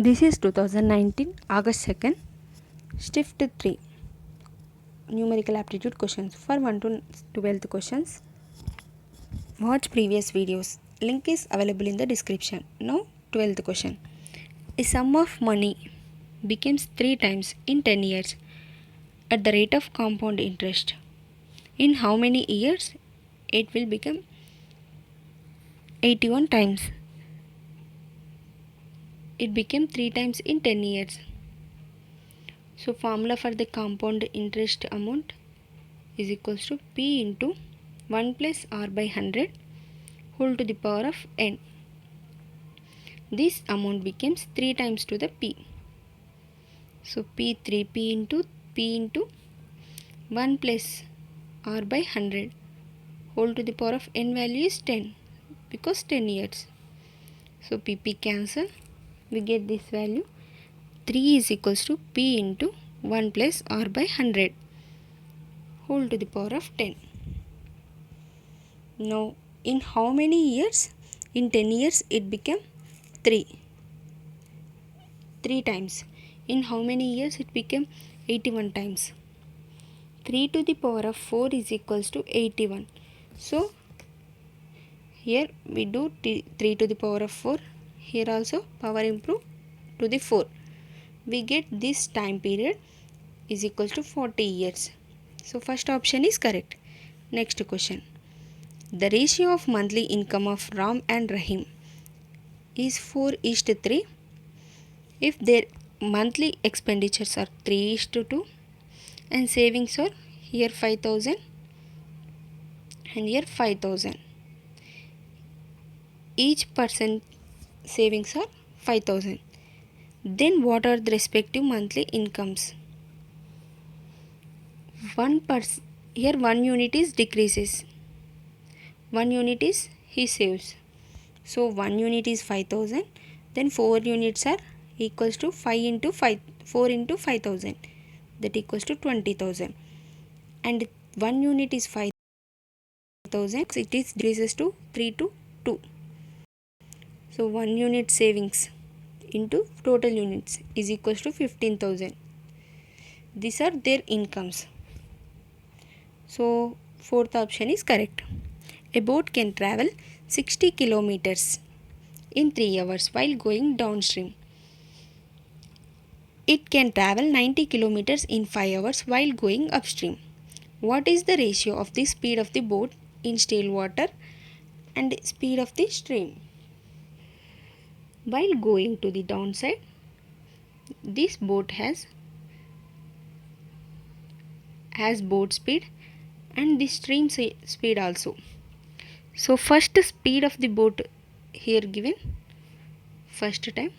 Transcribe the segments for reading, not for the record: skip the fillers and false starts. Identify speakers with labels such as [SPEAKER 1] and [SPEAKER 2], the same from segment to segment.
[SPEAKER 1] This is 2019 August 2nd, Shift 3 Numerical Aptitude questions for 1 to 12th questions. Watch previous videos. Link is available in the description. Now 12th question. A sum of money becomes 3 times in 10 years at the rate of compound interest. In how many years it will become 81 times? It became 3 times in 10 years. So formula for the compound interest amount is equals to P into 1 plus R by 100 whole to the power of n. This amount becomes 3 times to the P. So P into 1 plus R by 100 whole to the power of n value is 10 because 10 years. So PP cancel. We get this value 3 is equals to P into 1 plus R by 100 whole to the power of 10. Now in how many years? In 10 years it became 3 times. In how many years it became 81 times? 3 to the power of 4 is equals to 81. So here we do 3 to the power of 4. Here also power improve to the 4. We get this time period is equals to 40 years. So first option is correct. Next question. The ratio of monthly income of Ram and Rahim is 4:3 if their monthly expenditures are 3:2 and savings are here 5,000 and here 5,000. Each person savings are 5,000. Then what are the respective monthly incomes? Here 1 unit is decreases. 1 unit is he saves. So 1 unit is 5,000. Then 4 units are equals to 4 into 5,000. That equals to 20,000. And 1 unit is 5,000. It is decreases to 3 to 2. So 1 unit savings into total units is equals to 15,000. These are their incomes. So fourth option is correct. A boat can travel 60 kilometers in 3 hours while going downstream. It can travel 90 kilometers in 5 hours while going upstream. What is the ratio of the speed of the boat in still water and speed of the stream? While going to the downside, this boat has boat speed and the stream speed also. So first speed of the boat here given first time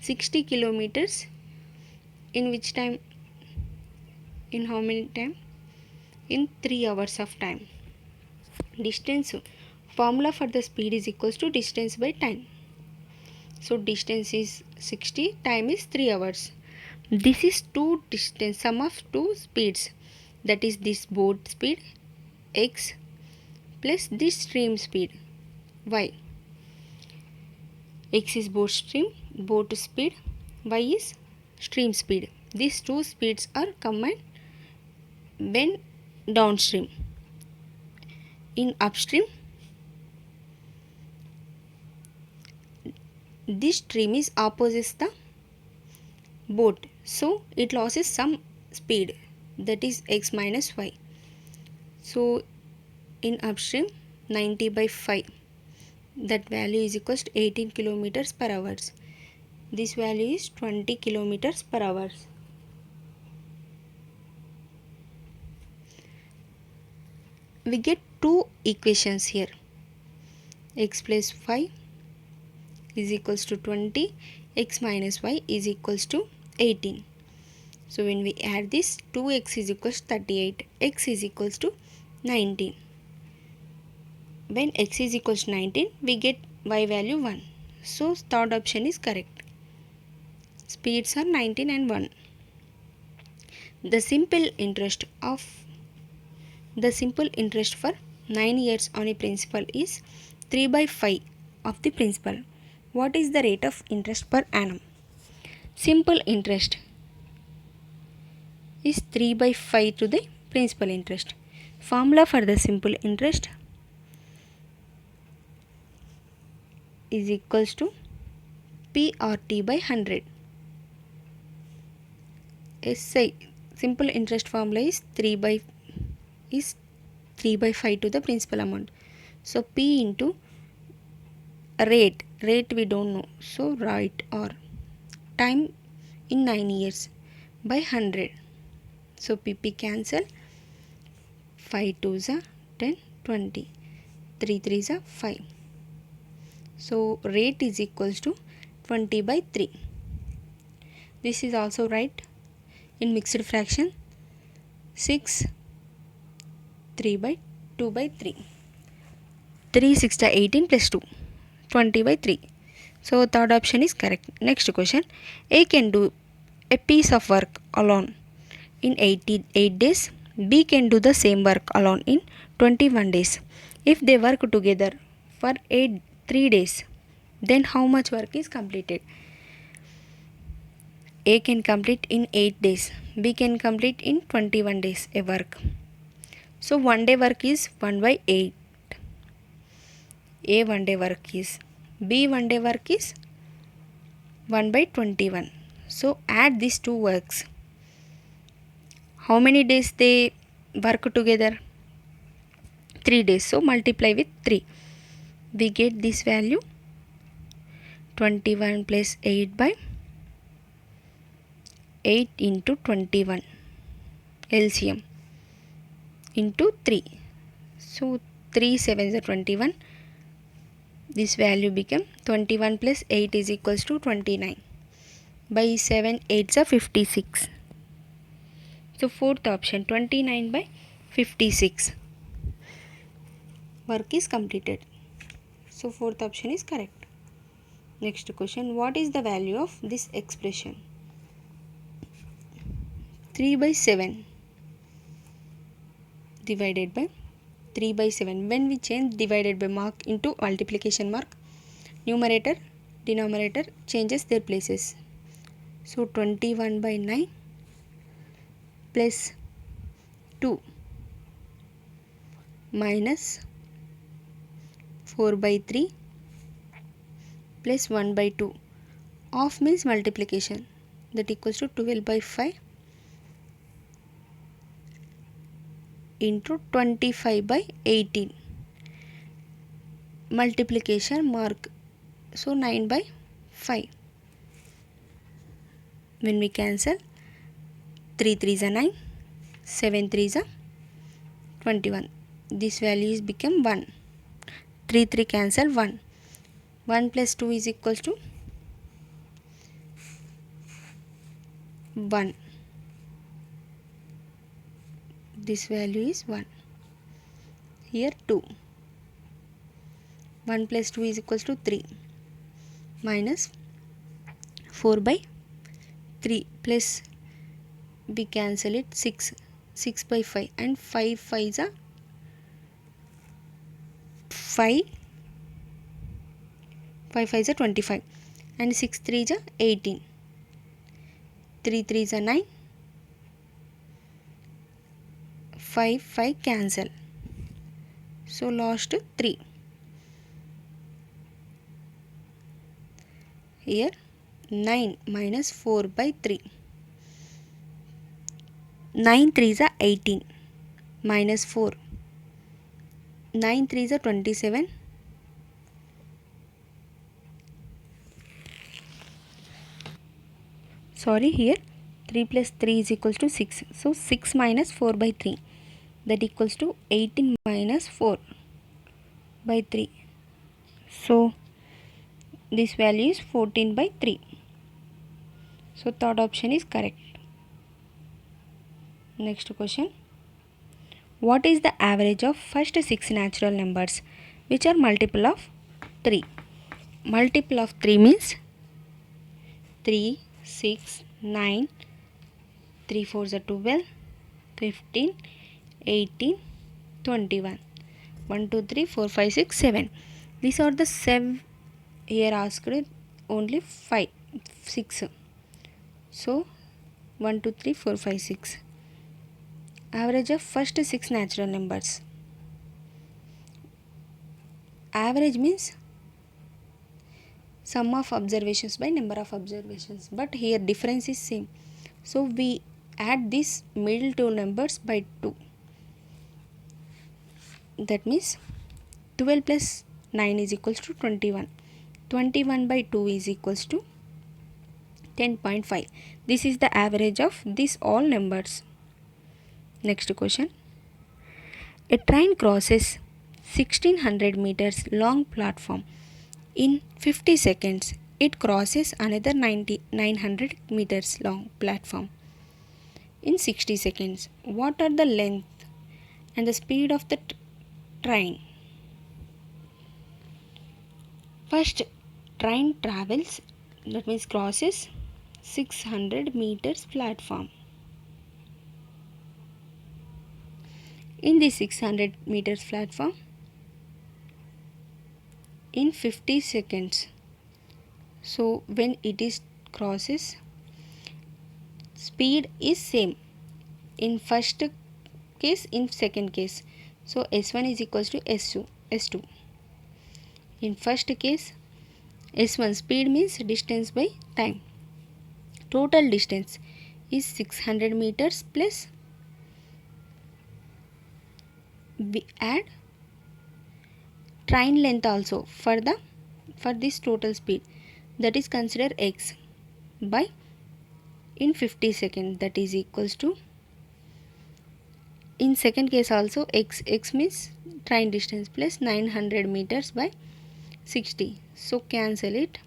[SPEAKER 1] 60 kilometers in which time, in how many time? In 3 hours of time. Distance, formula for the speed is equals to distance by time. So distance is 60, time is 3 hours. This is sum of two speeds, that is this boat speed x plus this stream speed y. X is boat speed, y is stream speed. These two speeds are combined when downstream. In upstream, this stream is opposite the boat, so it loses some speed, that is x minus y. So in upstream 90 by 5, that value is equals to 18 kilometers per hour. This value is 20 kilometers per hour. We get two equations here. X plus 5 is equals to 20, x minus y is equals to 18. So when we add this, 2x is equals to 38, x is equals to 19. When x is equals to 19, we get y value 1. So third option is correct. Speeds are 19 and 1. The simple interest for 9 years on a principal is 3 by 5 of the principal. What is the rate of interest per annum? Simple interest is 3 by 5 to the principal interest. Formula for the simple interest is equals to PRT by 100. SI simple interest formula is 3 by 5 to the principal amount. So P into rate we don't know, so write or time in 9 years by 100. So PP cancel, 5 2s are 10, 20, 3 3s are 5. So rate is equals to 20 by 3. This is also right in mixed fraction. 6 3 by 2 by 3. 3 6 are 18 plus 2, 20 by 3. So third option is correct. Next question. A can do a piece of work alone in 88 days. B can do the same work alone in 21 days. If they work together for 3 days, then how much work is completed? A can complete in 8 days. B can complete in 21 days a work. So 1 day work is 1 by 8. A 1 day work is, B 1 day work is 1 by 21. So add these two works. How many days they work together? 3 days. So multiply with 3. We get this value 21 plus 8 by 8 into 21 LCM into 3. So 3 7s are 21. This value became 21 plus 8 is equals to 29. By 7 8s are 56. So fourth option 29 by 56. Work is completed. So fourth option is correct. Next question. What is the value of this expression? 3 by 7 divided by 3 by 7. When we change divided by mark into multiplication mark, numerator, denominator changes their places. So 21 by 9 plus 2 minus 4 by 3 plus 1 by 2. Off means multiplication, that equals to 12 by 5 into 25 by 18. Multiplication mark, so 9 by 5. When we cancel, 3 3s are 9, 7 3s are 21. This value is become 1. 3 3 cancel 1. 1 plus 2 is equals to 1. This value is 1. Here 2. 1 plus 2 is equals to 3 minus 4 by 3 plus we cancel it 6. 6 by 5 and 5 5s are 5. 5 5s are 25 and 6 3s are 18. 3 3s are 9. 5 5 cancel. So lost 3. Here 9 minus 4 by 3. 9 3s are 18 minus 4. 9 3s are 27. Sorry, here 3 plus 3 is equals to 6. So 6 minus 4 by 3, that equals to 18 minus 4 by 3. So this value is 14 by 3. So third option is correct. Next question. What is the average of first 6 natural numbers which are multiple of 3? Multiple of 3 means 3, 6, 9, 3 4s are 12, 15, 18, 21. 1, 2, 3, 4, 5, 6, 7. These are the 7. Here asked only 5, 6. So 1 2 3 4 5 6. Average of first 6 natural numbers. Average means sum of observations by number of observations, but here difference is same, so we add this middle two numbers by 2. That means 12 plus 9 is equals to 21. 21 by 2 is equals to 10.5. This is the average of these all numbers. Next question. A train crosses 1600 meters long platform in 50 seconds. It crosses another 900 meters long platform in 60 seconds. What are the length and the speed of the train? First, train travels, that means crosses 600 meters platform. In the 600 meters platform, in 50 seconds. So when it is crosses, speed is same in first case, in second case. So S1 is equals to S2. In first case, S1 speed means distance by time. Total distance is 600 meters plus we add train length also for this total speed, that is considered x by in 50 seconds, that is equals to, in second case also x means train distance plus 900 meters by 60. So cancel it,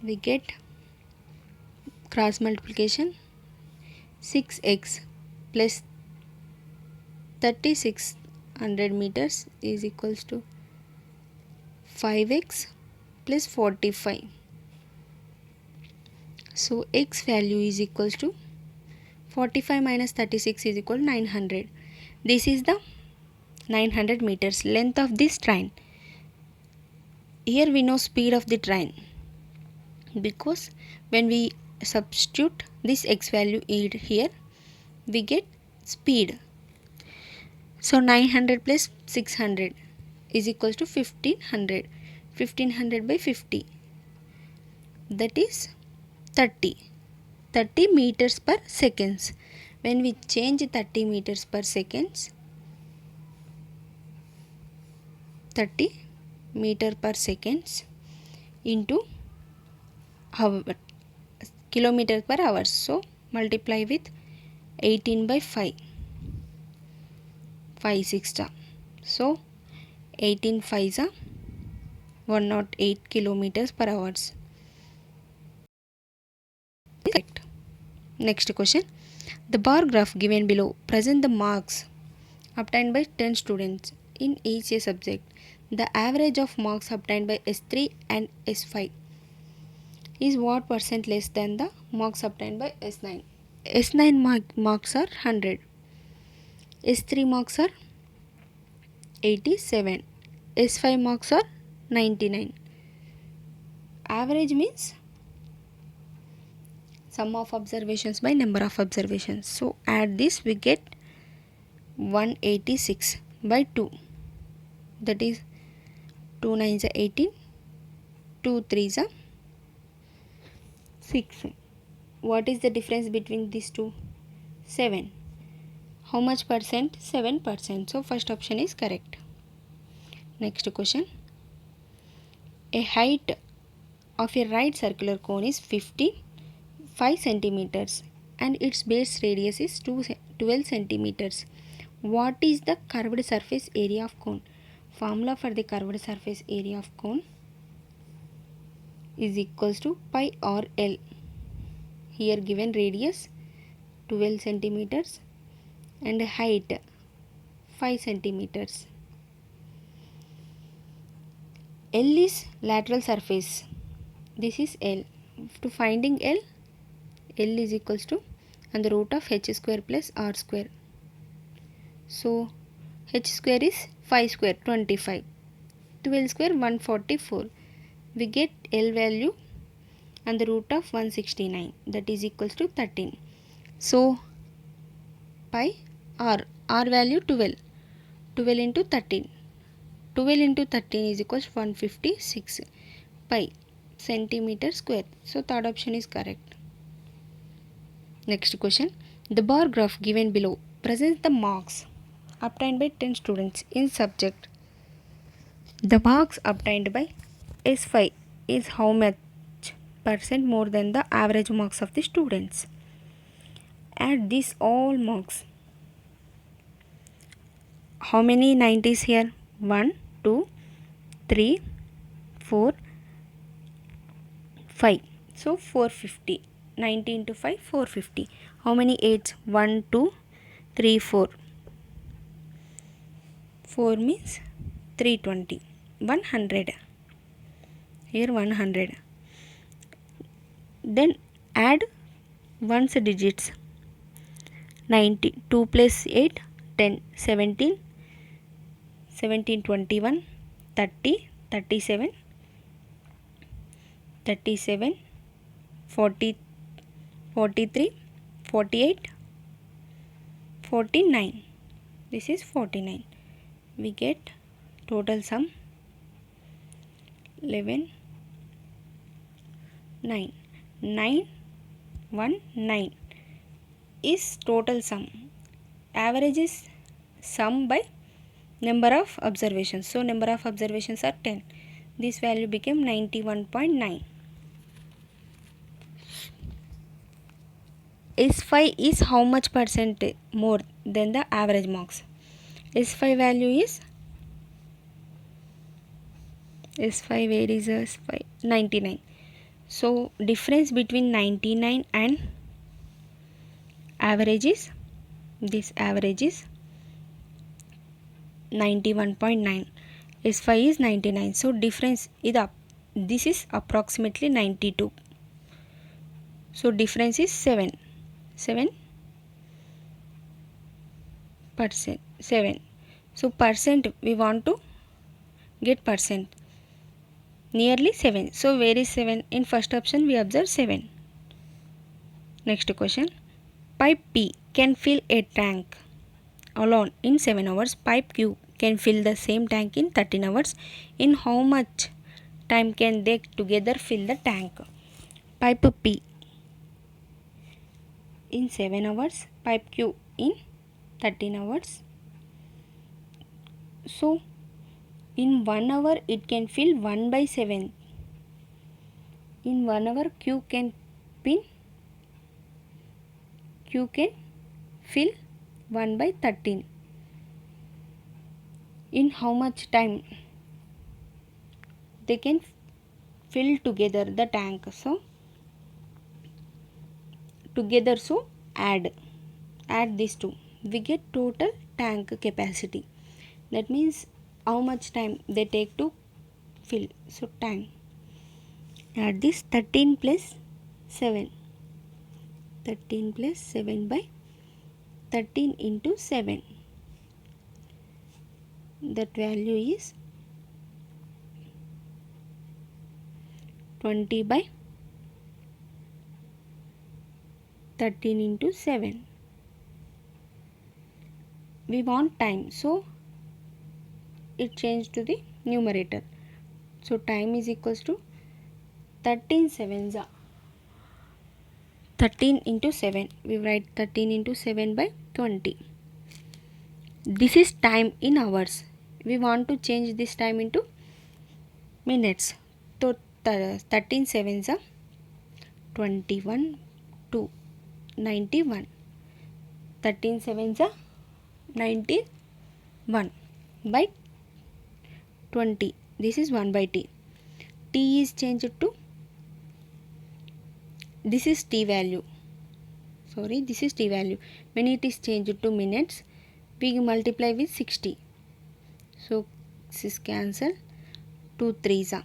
[SPEAKER 1] we get cross multiplication 6x plus 3600 meters is equals to 5x plus 45. So x value is equals to 45 minus 36 is equal to 900. This is the 900 meters length of this train. Here we know speed of the train, because when we substitute this x value here, we get speed. So 900 plus 600 is equals to 1500. 1500 by 50, that is 30 meters per seconds. When we change 30 meters per seconds, 30 meter per seconds into hour, kilometers per hour, so multiply with 18 by 5 6 so 18 5 108 kilometers per hour. Next question. The bar graph given below present the marks obtained by 10 students in each subject. The average of marks obtained by S3 and S5 is what percent less than the marks obtained by S9? S9 marks are 100. S3 marks are 87. S5 marks are 99. Average means sum of observations by number of observations. So add this, we get 186 by 2. That is 2 9s are 18, 2 3s are 6. What is the difference between these two? 7. How much percent? 7%. So first option is correct. Next question. A height of a right circular cone is 55 centimeters and its base radius is 12 centimeters. What is the curved surface area of cone? Formula for the curved surface area of cone is equals to pi r L. Here given radius 12 centimeters and height 5 centimeters. L is lateral surface. This is L. To finding L is equals to under root of h square plus r square. So h square is 5 square 25. 12 square 144. We get L value and the root of 169, that is equals to 13. So pi r value 12. 12 into 13. 12 into 13 is equals to 156 pi centimeter square. So third option is correct. Next question. The bar graph given below presents the marks obtained by 10 students in subject. The marks obtained by S5 is how much percent more than the average marks of the students? Add these all marks. How many 90s here? 1, 2, 3, 4, 5. So 450. 90 into 5, 450. How many 8s? 1, 2, 3, 4. 4 means 320. 100. Here 100. Then add ones digits. 90. 2 plus 8, 10. 17. 17, 21. 30. 37. 37. 40. 43. 48. 49. This is 49. We get total sum 11, 9. 9, 1, 9 is total sum. Average is sum by number of observations. So number of observations are 10. This value became 91.9. S5 is how much percent more than the average marks? S5 value is S5, where is S5? 99. So difference between 99 and average is, this average is 91.9. S5 is 99. So difference is up. This is approximately 92. So difference is 7. 7%. So percent, we want to get percent. Nearly 7. So where is 7? In first option we observe 7. Next question. Pipe P can fill a tank alone in 7 hours. Pipe Q can fill the same tank in 13 hours. In how much time can they together fill the tank? Pipe P in 7 hours. Pipe Q in 13 hours. So in 1 hour it can fill 1 by 7. In 1 hour Q can fill 1 by 13. In how much time they can fill together the tank? So together, so add these two, we get total tank capacity. That means how much time they take to fill. So time, add this 13 plus 7. 13 plus 7 by 13 into 7. That value is 20 by 13 into 7. We want time, so it changed to the numerator. So time is equals to 13 sevens are 13 into 7. We write 13 into 7 by 20. This is time in hours. We want to change this time into minutes. So 13 sevens are 21 to 91. 13 sevens are 91 by 20. This is 1 by t. T is changed to, this is t value. Sorry, this is t value. When it is changed to minutes, we multiply with 60. So 6 cancel. 2 3s are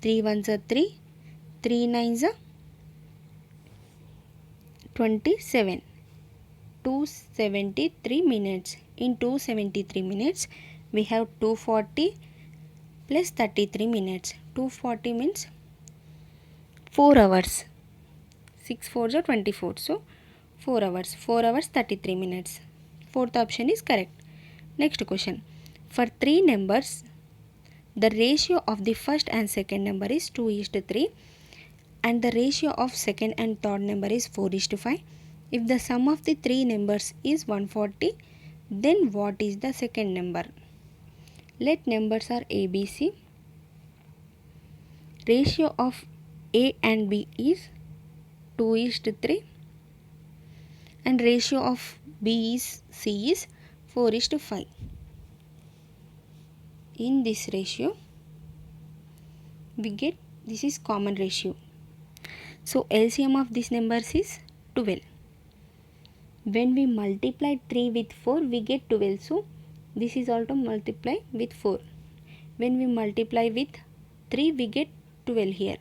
[SPEAKER 1] 3 1s are 3. 3 9s are 27. 273 minutes. In 273 minutes, we have 240 plus 33 minutes. 240 means 4 hours. 6 4s are 24. So 4 hours. 4 hours 33 minutes. Fourth option is correct. Next question. For 3 numbers, the ratio of the first and second number is 2:3 and the ratio of second and third number is 4:5. If the sum of the 3 numbers is 140, then what is the second number? Let numbers are ABC. Ratio of A and B is 2:3 and ratio of B is C is 4:5. In this ratio we get, this is common ratio. So LCM of these numbers is 12. When we multiply 3 with 4 we get 12. So this is also multiply with 4. When we multiply with 3 we get 12 here.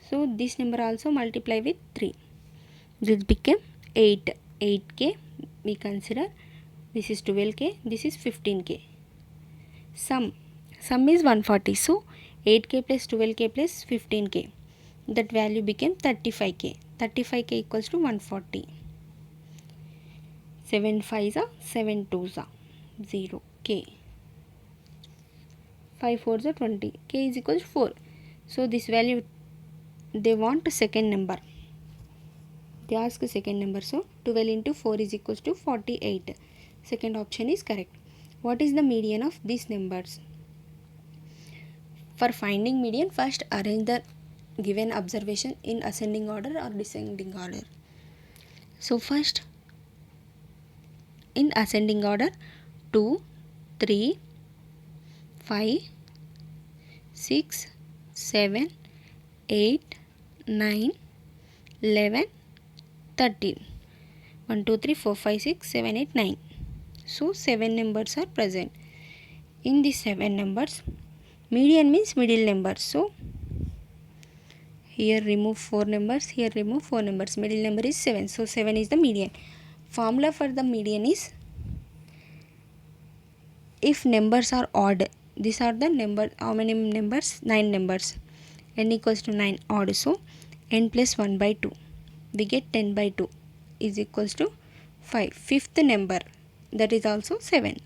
[SPEAKER 1] So this number also multiply with 3. This became 8. 8k we consider. This is 12k. This is 15k. Sum is 140. So 8k plus 12k plus 15k. That value became 35k. 35k equals to 140. 7 5s are 7 2s are 0 k. 5 4s are 20. K is equals to 4. So this value they want a second number. They ask a second number. So 12 into 4 is equals to 48. Second option is correct. What is the median of these numbers? For finding median, first arrange the given observation in ascending order or descending order. So first in ascending order 2, 3, 5, 6, 7, 8, 9, 11, 13. 1, 2, 3, 4, 5, 6, 7, 8, 9. So 7 numbers are present. In these 7 numbers, median means middle number. So here remove 4 numbers, here remove 4 numbers. Middle number is 7. So 7 is the median. Formula for the median is, if numbers are odd, these are the number, how many numbers? 9 numbers. N equals to 9 odd. So n plus 1 by 2. We get 10 by 2 is equals to 5. Fifth number, that is also 7.